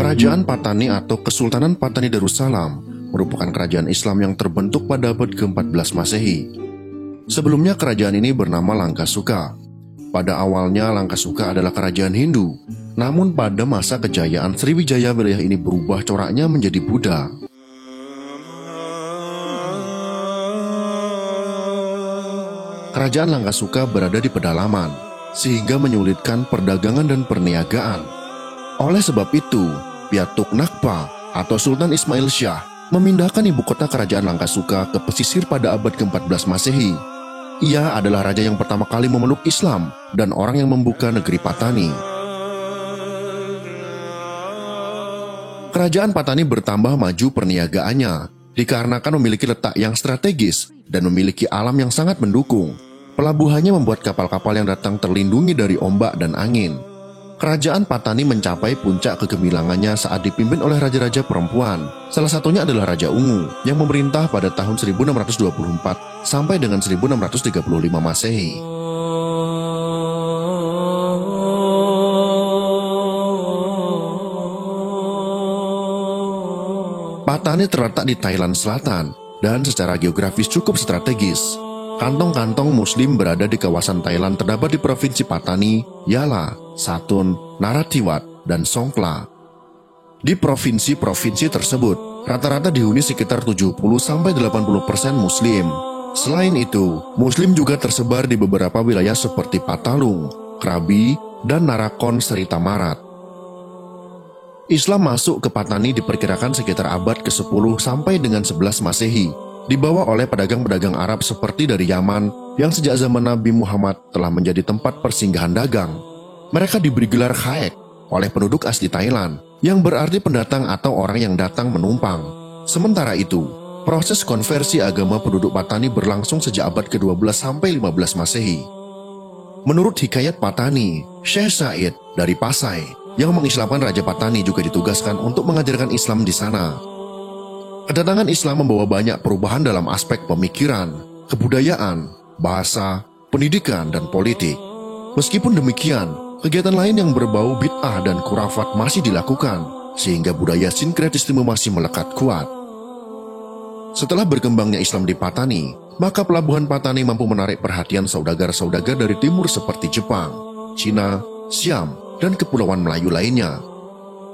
Kerajaan Patani atau Kesultanan Patani Darussalam merupakan kerajaan Islam yang terbentuk pada abad ke-14 Masehi. Sebelumnya kerajaan ini bernama Langkasuka. Pada awalnya Langkasuka adalah kerajaan Hindu, namun pada masa kejayaan Sriwijaya wilayah ini berubah coraknya menjadi Buddha. Kerajaan Langkasuka berada di pedalaman, sehingga menyulitkan perdagangan dan perniagaan. Oleh sebab itu, Piatuk Nakpa atau Sultan Ismail Shah memindahkan ibu kota kerajaan Langkasuka ke pesisir pada abad ke-14 Masehi. Ia adalah raja yang pertama kali memeluk Islam dan orang yang membuka negeri Patani. Kerajaan Patani bertambah maju perniagaannya dikarenakan memiliki letak yang strategis dan memiliki alam yang sangat mendukung. Pelabuhannya membuat kapal-kapal yang datang terlindungi dari ombak dan angin. Kerajaan Patani mencapai puncak kegemilangannya saat dipimpin oleh raja-raja perempuan. Salah satunya adalah Raja Ungu yang memerintah pada tahun 1624 sampai dengan 1635 Masehi. Patani terletak di Thailand Selatan dan secara geografis cukup strategis. Kantong-kantong Muslim berada di kawasan Thailand terdapat di Provinsi Patani, Yala, Satun, Narathiwat, dan Songkhla. Di provinsi-provinsi tersebut, rata-rata dihuni sekitar 70-80% Muslim. Selain itu, Muslim juga tersebar di beberapa wilayah seperti Patalung, Krabi, dan Narakon serta Marat. Islam masuk ke Patani diperkirakan sekitar abad ke-10 sampai dengan 11 Masehi. Dibawa oleh pedagang-pedagang Arab seperti dari Yaman yang sejak zaman Nabi Muhammad telah menjadi tempat persinggahan dagang. Mereka diberi gelar Khaek oleh penduduk asli Thailand, yang berarti pendatang atau orang yang datang menumpang. Sementara itu, proses konversi agama penduduk Patani berlangsung sejak abad ke-12 sampai 15 Masehi. Menurut Hikayat Patani, Syekh Said dari Pasai yang mengislamkan Raja Patani juga ditugaskan untuk mengajarkan Islam di sana. Kedatangan Islam membawa banyak perubahan dalam aspek pemikiran, kebudayaan, bahasa, pendidikan, dan politik. Meskipun demikian, kegiatan lain yang berbau bid'ah dan khurafat masih dilakukan, sehingga budaya sinkretisme masih melekat kuat. Setelah berkembangnya Islam di Patani, maka pelabuhan Patani mampu menarik perhatian saudagar-saudagar dari timur seperti Jepang, Cina, Siam, dan Kepulauan Melayu lainnya.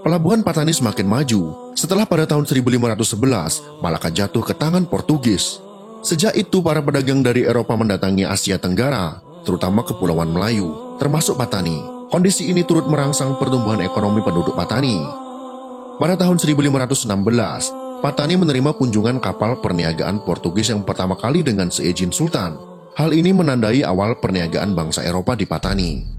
Pelabuhan Patani semakin maju setelah pada tahun 1511 Malaka jatuh ke tangan Portugis. Sejak itu para pedagang dari Eropa mendatangi Asia Tenggara, terutama Kepulauan Melayu, termasuk Patani. Kondisi ini turut merangsang pertumbuhan ekonomi penduduk Patani. Pada tahun 1516, Patani menerima kunjungan kapal perniagaan Portugis yang pertama kali dengan seizin Sultan. Hal ini menandai awal perniagaan bangsa Eropa di Patani.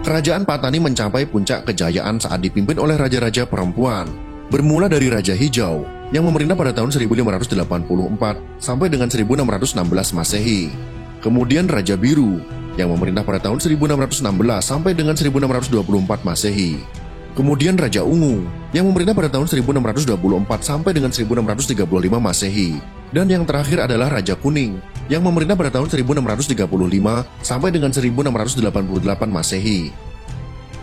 Kerajaan Patani mencapai puncak kejayaan saat dipimpin oleh raja-raja perempuan. Bermula dari Raja Hijau yang memerintah pada tahun 1584 sampai dengan 1616 Masehi. Kemudian Raja Biru yang memerintah pada tahun 1616 sampai dengan 1624 Masehi. Kemudian Raja Ungu yang memerintah pada tahun 1624 sampai dengan 1635 Masehi. Dan yang terakhir adalah Raja Kuning yang memerintah pada tahun 1635 sampai dengan 1688 Masehi.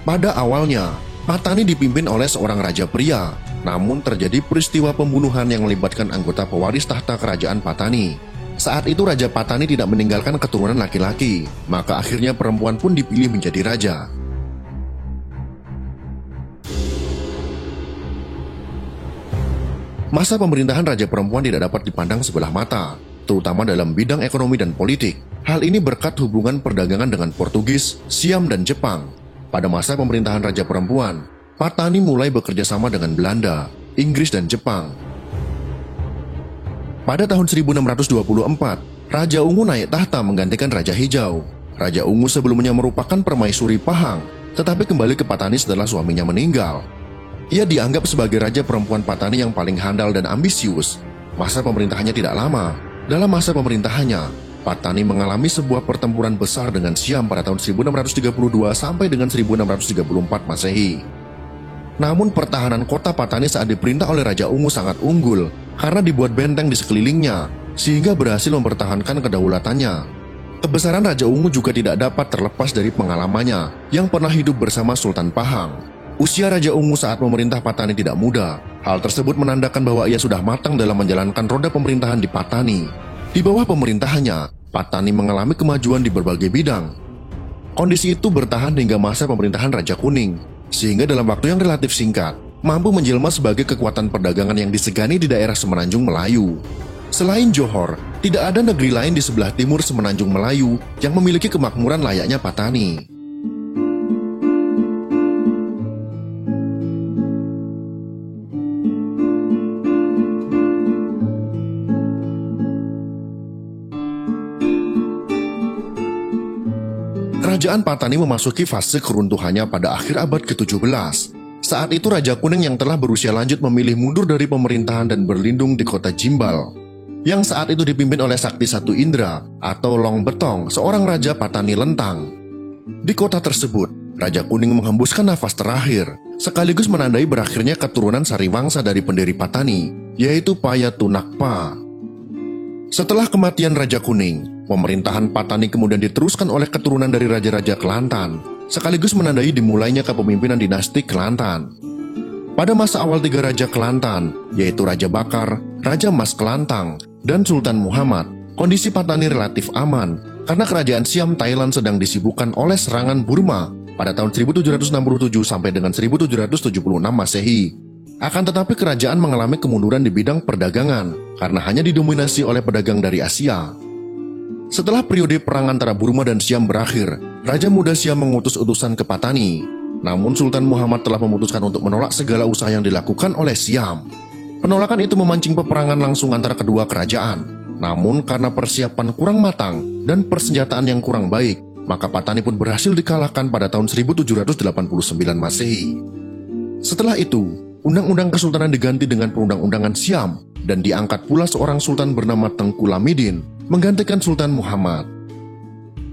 Pada awalnya, Patani dipimpin oleh seorang raja pria, namun terjadi peristiwa pembunuhan yang melibatkan anggota pewaris tahta kerajaan Patani. Saat itu Raja Patani tidak meninggalkan keturunan laki-laki, maka akhirnya perempuan pun dipilih menjadi raja. Masa pemerintahan raja perempuan tidak dapat dipandang sebelah mata, terutama dalam bidang ekonomi dan politik. Hal ini berkat hubungan perdagangan dengan Portugis, Siam, dan Jepang. Pada masa pemerintahan raja perempuan, Patani mulai bekerja sama dengan Belanda, Inggris, dan Jepang. Pada tahun 1624, Raja Ungu naik tahta menggantikan Raja Hijau. Raja Ungu sebelumnya merupakan permaisuri Pahang, tetapi kembali ke Patani setelah suaminya meninggal. Ia dianggap sebagai raja perempuan Patani yang paling handal dan ambisius. Masa pemerintahannya tidak lama. Dalam masa pemerintahannya, Patani mengalami sebuah pertempuran besar dengan Siam pada tahun 1632 sampai dengan 1634 Masehi. Namun pertahanan kota Patani saat diperintah oleh Raja Ungu sangat unggul karena dibuat benteng di sekelilingnya. sehingga berhasil mempertahankan kedaulatannya. Kebesaran Raja Ungu juga tidak dapat terlepas dari pengalamannya yang pernah hidup bersama Sultan Pahang. Usia Raja Ungu saat memerintah Patani tidak muda. Hal tersebut menandakan bahwa ia sudah matang dalam menjalankan roda pemerintahan di Patani. Di bawah pemerintahannya, Patani mengalami kemajuan di berbagai bidang. Kondisi itu bertahan hingga masa pemerintahan Raja Kuning, sehingga dalam waktu yang relatif singkat, mampu menjelma sebagai kekuatan perdagangan yang disegani di daerah Semenanjung Melayu. Selain Johor, tidak ada negeri lain di sebelah timur Semenanjung Melayu yang memiliki kemakmuran layaknya Patani. Kerajaan Patani memasuki fase keruntuhannya pada akhir abad ke-17. Saat itu Raja Kuning yang telah berusia lanjut memilih mundur dari pemerintahan dan berlindung di kota Jimbal, yang saat itu dipimpin oleh Sakti Satu Indra atau Long Betong, seorang Raja Patani Lentang. Di kota tersebut, Raja Kuning menghembuskan nafas terakhir, sekaligus menandai berakhirnya keturunan Sariwangsa dari pendiri Patani, yaitu Payatunakpa. Setelah kematian Raja Kuning, pemerintahan Patani kemudian diteruskan oleh keturunan dari Raja-Raja Kelantan, sekaligus menandai dimulainya kepemimpinan dinasti Kelantan. Pada masa awal 3 Raja Kelantan, yaitu Raja Bakar, Raja Mas Kelantang, dan Sultan Muhammad, kondisi Patani relatif aman karena kerajaan Siam Thailand sedang disibukkan oleh serangan Burma pada tahun 1767 sampai dengan 1776 Masehi. Akan tetapi kerajaan mengalami kemunduran di bidang perdagangan karena hanya didominasi oleh pedagang dari Asia. Setelah periode perang antara Burma dan Siam berakhir, Raja Muda Siam mengutus utusan ke Patani. Namun Sultan Muhammad telah memutuskan untuk menolak segala usaha yang dilakukan oleh Siam. Penolakan itu memancing peperangan langsung antara kedua kerajaan. Namun karena persiapan kurang matang dan persenjataan yang kurang baik, maka Patani pun berhasil dikalahkan pada tahun 1789 Masehi. Setelah itu, Undang-Undang Kesultanan diganti dengan Perundang-Undangan Siam dan diangkat pula seorang sultan bernama Tengku Lamidin menggantikan Sultan Muhammad.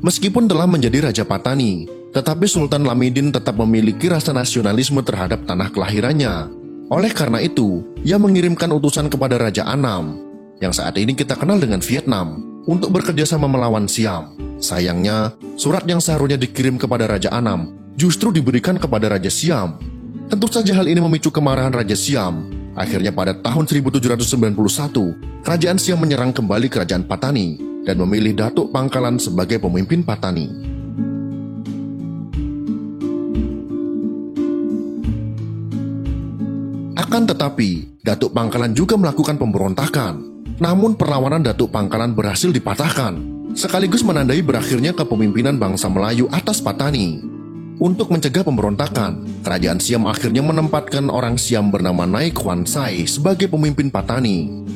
Meskipun telah menjadi Raja Patani, tetapi Sultan Lamidin tetap memiliki rasa nasionalisme terhadap tanah kelahirannya. Oleh karena itu, ia mengirimkan utusan kepada Raja Anam, yang saat ini kita kenal dengan Vietnam, untuk bekerja sama melawan Siam. Sayangnya, surat yang seharusnya dikirim kepada Raja Anam justru diberikan kepada Raja Siam. Tentu saja hal ini memicu kemarahan Raja Siam. Akhirnya pada tahun 1791, Kerajaan Siam menyerang kembali Kerajaan Patani dan memilih Datuk Pangkalan sebagai pemimpin Patani. Akan tetapi, Datuk Pangkalan juga melakukan pemberontakan. Namun perlawanan Datuk Pangkalan berhasil dipatahkan, sekaligus menandai berakhirnya kepemimpinan bangsa Melayu atas Patani. Untuk mencegah pemberontakan, Kerajaan Siam akhirnya menempatkan orang Siam bernama Nai Kwan Sai sebagai pemimpin Patani.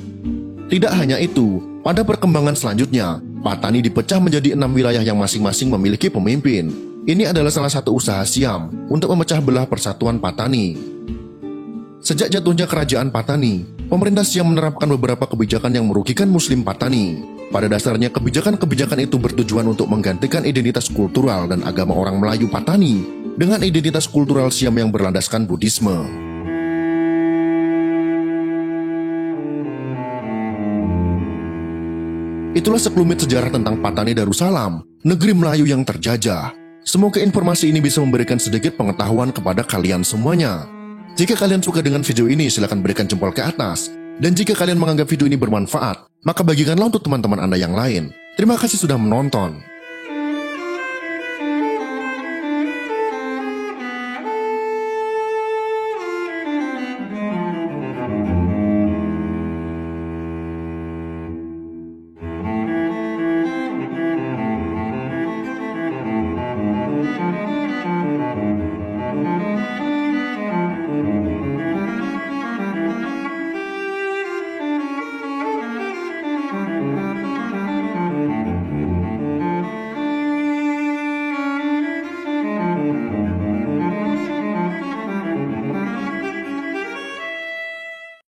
Tidak hanya itu, pada perkembangan selanjutnya, Patani dipecah menjadi 6 wilayah yang masing-masing memiliki pemimpin. Ini adalah salah satu usaha Siam untuk memecah belah persatuan Patani. Sejak jatuhnya Kerajaan Patani, pemerintah Siam menerapkan beberapa kebijakan yang merugikan Muslim Patani. Pada dasarnya, kebijakan-kebijakan itu bertujuan untuk menggantikan identitas kultural dan agama orang Melayu Patani dengan identitas kultural Siam yang berlandaskan Buddhisme. Itulah sekelumit sejarah tentang Patani Darussalam, negeri Melayu yang terjajah. Semoga informasi ini bisa memberikan sedikit pengetahuan kepada kalian semuanya. Jika kalian suka dengan video ini, silahkan berikan jempol ke atas. Dan jika kalian menganggap video ini bermanfaat, maka bagikanlah untuk teman-teman Anda yang lain. Terima kasih sudah menonton.